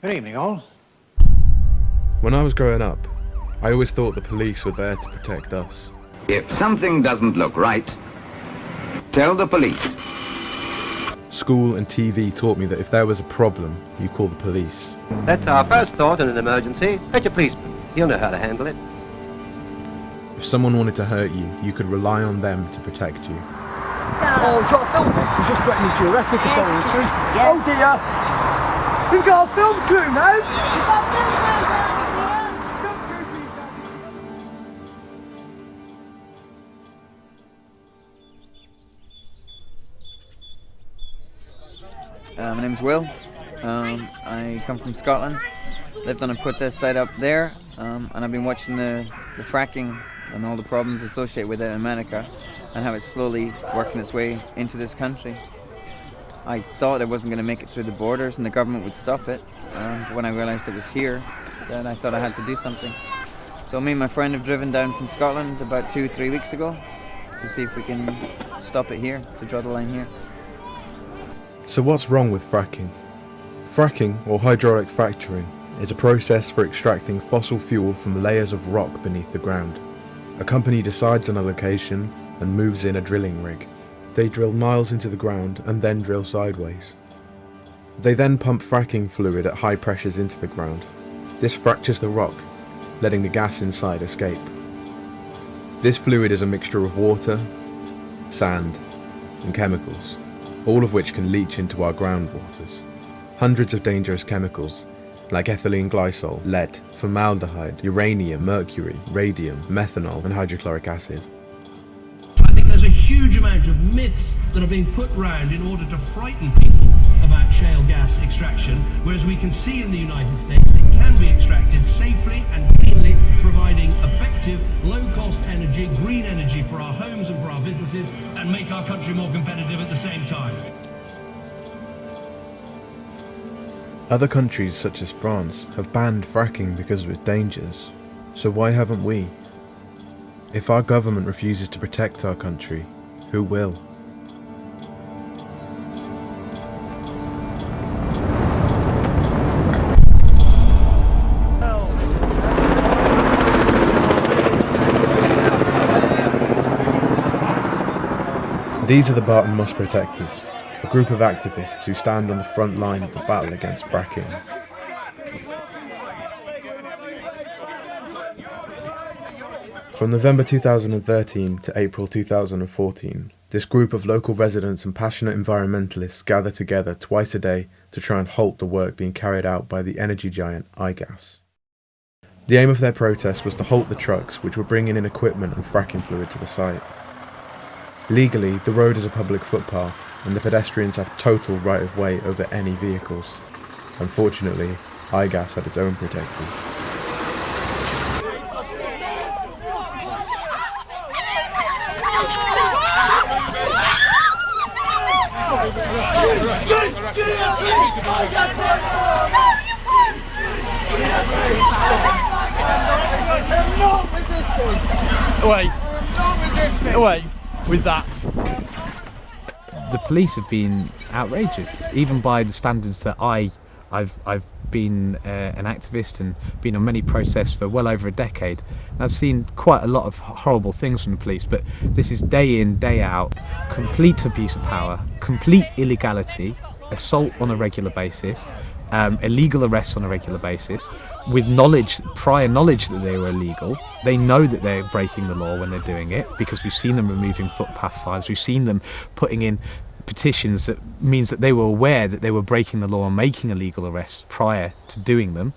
Good evening, all. When I was growing up, I always thought the police were there to protect us. If something doesn't look right, tell the police. School and TV taught me that if there was a problem, you call the police. That's our first thought in an emergency. Fetch a policeman. He'll know how to handle it. If someone wanted to hurt you, you could rely on them to protect you. Oh, do you want to film me? He's just threatening to arrest me for telling the truth. Yeah. Oh dear! We've got a film crew now! My name's Will. I come from Scotland. Lived on a protest site up there, and I've been watching the fracking and all the problems associated with it in America and how it's slowly working its way into this country. I thought it wasn't going to make it through the borders and the government would stop it. But when I realised it was here, then I thought I had to do something. So me and my friend have driven down from Scotland about 2-3 weeks ago to see if we can stop it here, to draw the line here. So what's wrong with fracking? Fracking, or hydraulic fracturing, is a process for extracting fossil fuel from layers of rock beneath the ground. A company decides on a location and moves in a drilling rig. They drill miles into the ground and then drill sideways. They then pump fracking fluid at high pressures into the ground. This fractures the rock, letting the gas inside escape. This fluid is a mixture of water, sand, and chemicals, all of which can leach into our groundwaters. Hundreds of dangerous chemicals, like ethylene glycol, lead, formaldehyde, uranium, mercury, radium, methanol, and hydrochloric acid. I think there's a huge amount of myths that are being put round in order to frighten people about shale gas extraction, whereas we can see in the United States it can be extracted safely and cleanly, providing effective, low-cost energy, green energy for our homes and for our businesses, and make our country more competitive at the same time. Other countries, such as France, have banned fracking because of its dangers. So why haven't we? If our government refuses to protect our country, who will? These are the Barton Moss Protectors, a group of activists who stand on the front line of the battle against fracking. From November 2013 to April 2014, this group of local residents and passionate environmentalists gather together twice a day to try and halt the work being carried out by the energy giant iGas. The aim of their protest was to halt the trucks which were bringing in equipment and fracking fluid to the site. Legally, the road is a public footpath, and the pedestrians have total right-of-way over any vehicles. Unfortunately, iGas had its own protectors. Away with that. The police have been outrageous, even by the standards that I've been an activist and been on many protests for well over a decade. And I've seen quite a lot of horrible things from the police, but this is day in, day out, complete abuse of power, complete illegality, assault on a regular basis, illegal arrests on a regular basis, with prior knowledge that they were illegal. They know that they're breaking the law when they're doing it, because we've seen them removing footpath signs, we've seen them putting in petitions that means that they were aware that they were breaking the law and making illegal arrests prior to doing them.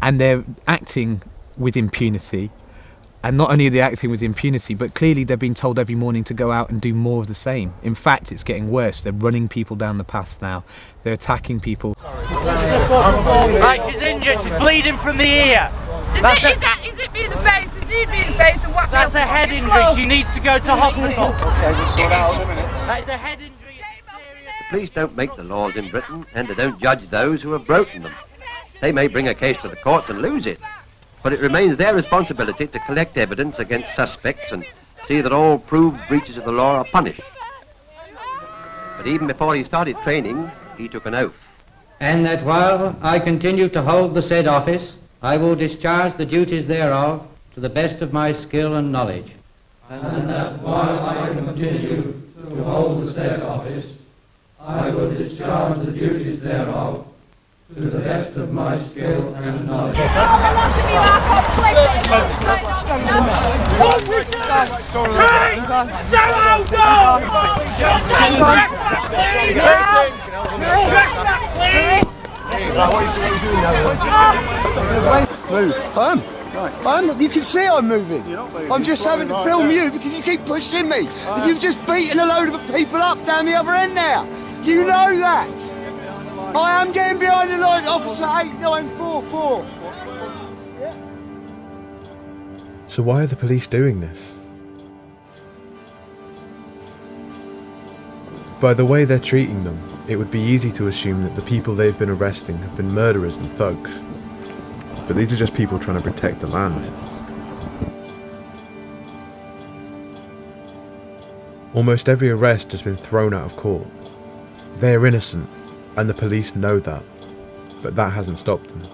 And they're acting with impunity. And not only are they acting with impunity, but clearly they're being told every morning to go out and do more of the same. In fact, it's getting worse. They're running people down the paths now. They're attacking people. Right, she's injured. She's bleeding from the ear. Is it me in the face? Is it me in the face? And what? That's a head injury. She needs to go to hospital. Okay, we'll sort out in a minute. That is a head injury. The police don't make the laws in Britain, and they don't judge those who have broken them. They may bring a case to the courts and lose it, but it remains their responsibility to collect evidence against suspects and see that all proved breaches of the law are punished. But even before he started training, he took an oath. and that while I continue to hold the said office, I will discharge the duties thereof to the best of my skill and knowledge. And that while I continue to hold the said office, I will discharge the duties thereof to the best of my skill and knowledge. Move. You can see I'm moving. I'm just having to film you because you keep pushing me. And you've just beaten a load of people up down the other end now. You know that. I am getting behind the line, Officer 8944. So why are the police doing this? By the way they're treating them, it would be easy to assume that the people they've been arresting have been murderers and thugs. But these are just people trying to protect the land. Almost every arrest has been thrown out of court. They're innocent, and the police know that, but that hasn't stopped them.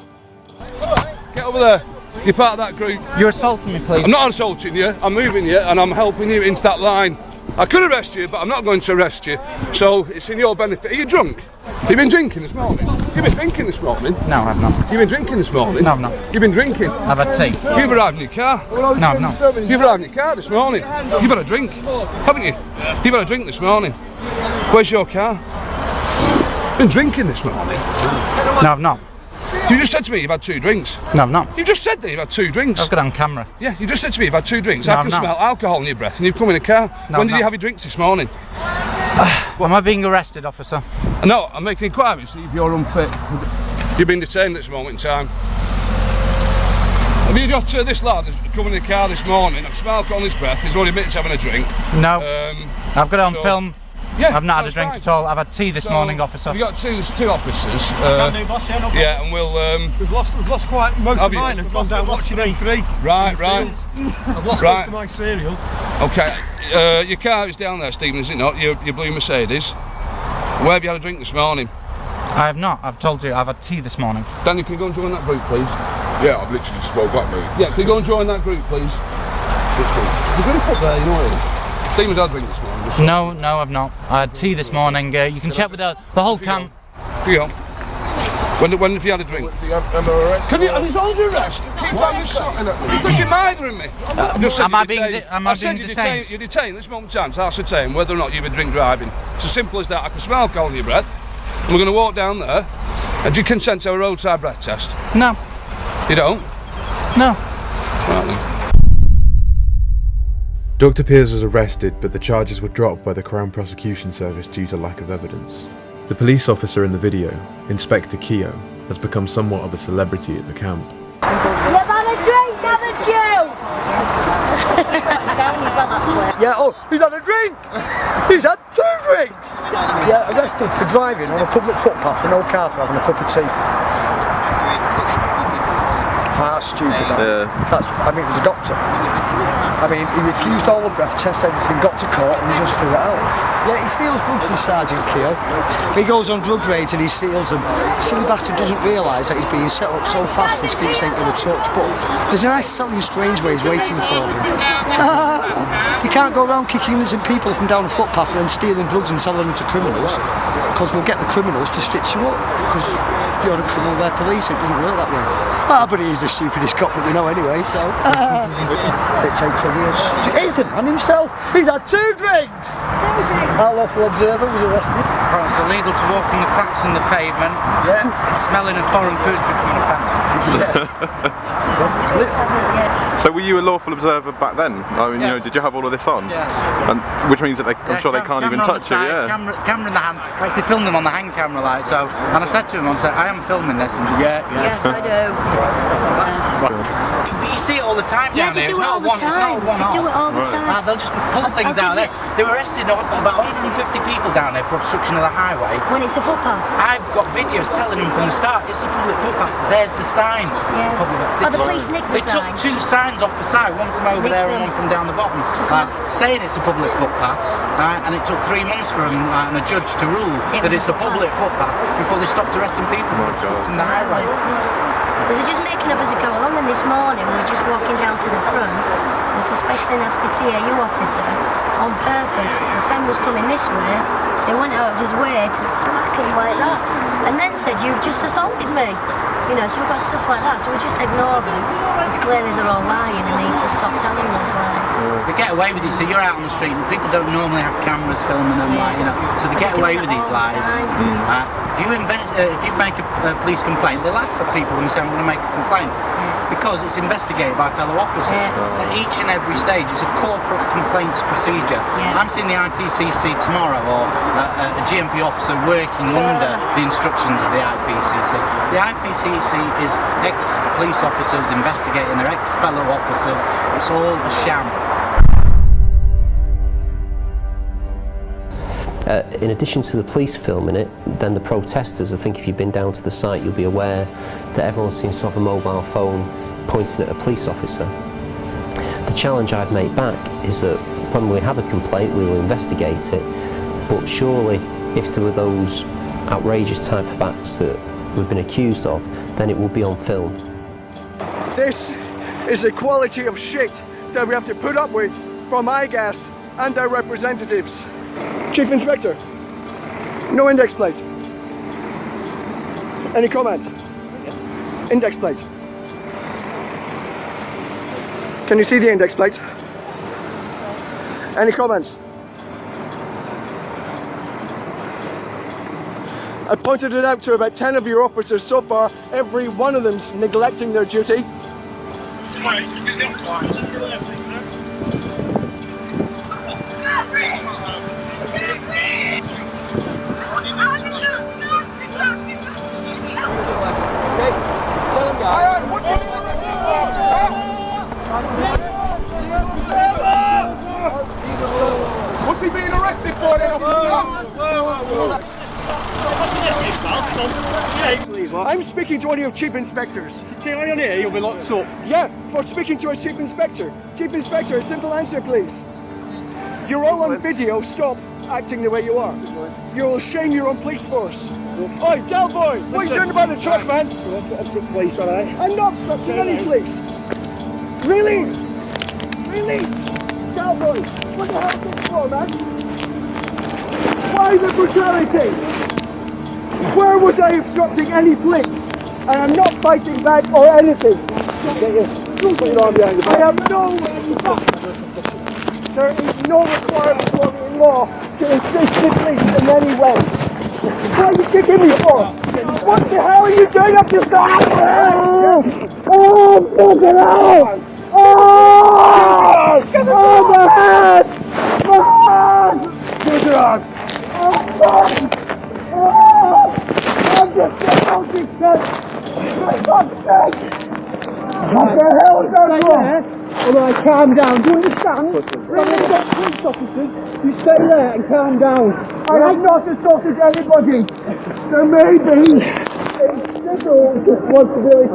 Get over there. You're part of that group. You're assaulting me, please. I'm not assaulting you. I'm moving you, and I'm helping you into that line. I could arrest you, but I'm not going to arrest you. So it's in your benefit. Are you drunk? Have you been drinking this morning? Have you been drinking this morning? No, I've not. You've been drinking this morning? No, I've not. You've been drinking? I've had tea. You've arrived in your car? No, I've not. You've arrived in your car this morning? You've had a drink, haven't you? You've had a drink this morning. Where's your car? Been drinking this morning? No, I've not. You just said to me you've had 2 drinks. No, I've not. You just said that you've had 2 drinks. I've got it on camera. Yeah, you just said to me you've had 2 drinks. No, I can smell alcohol in your breath and you've come in a car. No, when did you have your drinks this morning? Am I being arrested, officer? No, I'm making inquiries to see if you're unfit. You've been detained at this moment in time. Have you got this lad that's come in the car this morning, I can smell alcohol on his breath, he's already admitted to having a drink. No, I've got it on film. Yeah, I've not had a drink at all. I've had tea this morning, officer. We've got two officers. Yeah, and we'll. We've lost quite most of mine. I've gone down watching M3. Right. I've lost most of my cereal. Okay, your car is down there, Stephen, is it not? Your blue Mercedes. Where have you had a drink this morning? I have not. I've told you, I've had tea this morning. Daniel, can you go and join that group, please? Yeah, I've literally just woke up, mate. Yeah, can you go and join that group, please? You're going to put there, you know what it is? Stephen's had a drink this morning. No, I've not. I had tea this morning. You can check with the whole camp. Yeah. When have you had a drink? Can you? And he's under arrest. Why are you shouting at me? Because you're mithering me. Am I being detained? You're detained at this moment in time to ascertain whether or not you've been drink driving. It's as simple as that. I can smell alcohol in your breath. And we're going to walk down there. And do you consent to a roadside breath test? No. You don't? No. Right then. Dr. Pears was arrested, but the charges were dropped by the Crown Prosecution Service due to lack of evidence. The police officer in the video, Inspector Keogh, has become somewhat of a celebrity at the camp. You've had a drink, haven't you? Yeah, he's had a drink! He's had 2 drinks! Yeah, arrested for driving on a public footpath with no car for having a cup of tea. That's stupid. It was a doctor. He refused all the breath tests, everything, got to court and he just threw it out. Yeah, he steals drugs, this Sergeant Keogh. He goes on drug raids and he steals them. The silly bastard doesn't realise that he's being set up so fast his feet ain't going to touch, but there's a nice, subtly strange way he's waiting for him. You can't go around kicking innocent people up and down a footpath and then stealing drugs and selling them to criminals, because we'll get the criminals to stitch you up, because you're a criminal, they're police, it doesn't work that way. But he's the stupidest cop that we know anyway, so... It takes a real... He's the man himself! He's had 2 drinks! Our lawful observer was arrested. Well, it's illegal to walk in the cracks in the pavement. Yeah. Smelling of foreign food is becoming a fact. So were you a lawful observer back then? Yes. Did you have all of this on? Yes. And which means that I'm sure they can't even touch you, yeah. Camera in the hand. I actually filmed him on the hand camera, and I said to him, I am filming this, and Yes, I do. But you see it all the time down there. They do it all the time. They do it all the time. They'll just pull things out there. They were arrested about 150 people down there for obstruction of the highway. When it's a footpath. I've got videos telling them from the start, it's a public footpath. There's the sign. Yeah. The police nicked the sign. They took 2 signs cams off the side, one from over there and one from down the bottom, saying it's a public footpath, and it took 3 months for them and a judge to rule that it's a public footpath before they stopped arresting people for obstructing the highway. So they're just making up as they go along, and this morning we were just walking down to the front, and this especially nasty TAU officer, on purpose, my friend was coming this way, so he went out of his way to smack him like that, and then said, "You've just assaulted me." You know, so we've got stuff like that, so we just ignore them. It's clearly they're all lying and they need to stop telling those lies. They get away with it, so you're out on the street and people don't normally have cameras filming them, like, you know, so they get away with these lies. If you make a police complaint, they laugh at people when they say, "I'm going to make a complaint." Because it's investigated by fellow officers. At each and every stage, it's a corporate complaints procedure. I'm seeing the IPCC tomorrow, or a GMP officer working under the instructions of the IPCC. The IPCC is ex-police officers investigating their ex-fellow officers. It's all a sham. In addition to the police filming it, then the protesters, I think if you've been down to the site you'll be aware that everyone seems to have a mobile phone pointing at a police officer. The challenge I'd make back is that when we have a complaint we will investigate it, but surely if there were those outrageous type of acts that we've been accused of, then it will be on film. This is the quality of shit that we have to put up with from IGAS and their representatives. Chief Inspector, no index plate. Any comments? Index plate. Can you see the index plate? Any comments? I pointed it out to about 10 of your officers so far. Every one of them's neglecting their duty. What's he being arrested for then, officer? I'm speaking to one of your chief inspectors. Stay on here, you'll be locked up. Yeah, we're speaking to a chief inspector. Chief inspector, a simple answer, please. You're all on video. Stop acting the way you are. You'll shame your own police force. Oi, Delboy, what are you doing about the truck, man? Police, all right? I'm not obstructing any police. Really? Really? Delboy, what the hell is this for, man? Why the brutality? Where was I obstructing any police? And I'm not fighting back or anything. Put your arm behind the back. I have no... There is no requirement for me in law to assist the police in any way. What are you kicking me for? What the hell are you doing up your side? Oh, fucking hell! Oh! Oh, my head! My head! Put your arm. Oh! I'm just fucking sick! For fuck's sake! What the hell is going on? Alright, calm down. Do you understand? When you've got police officers, you stay there and calm down. I have not assaulted anybody. There may be a signal that wants to really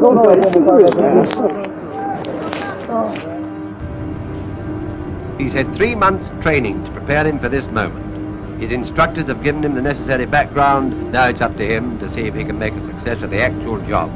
He's had 3 months training to prepare him for this moment. His instructors have given him the necessary background. Now it's up to him to see if he can make a success of the actual job.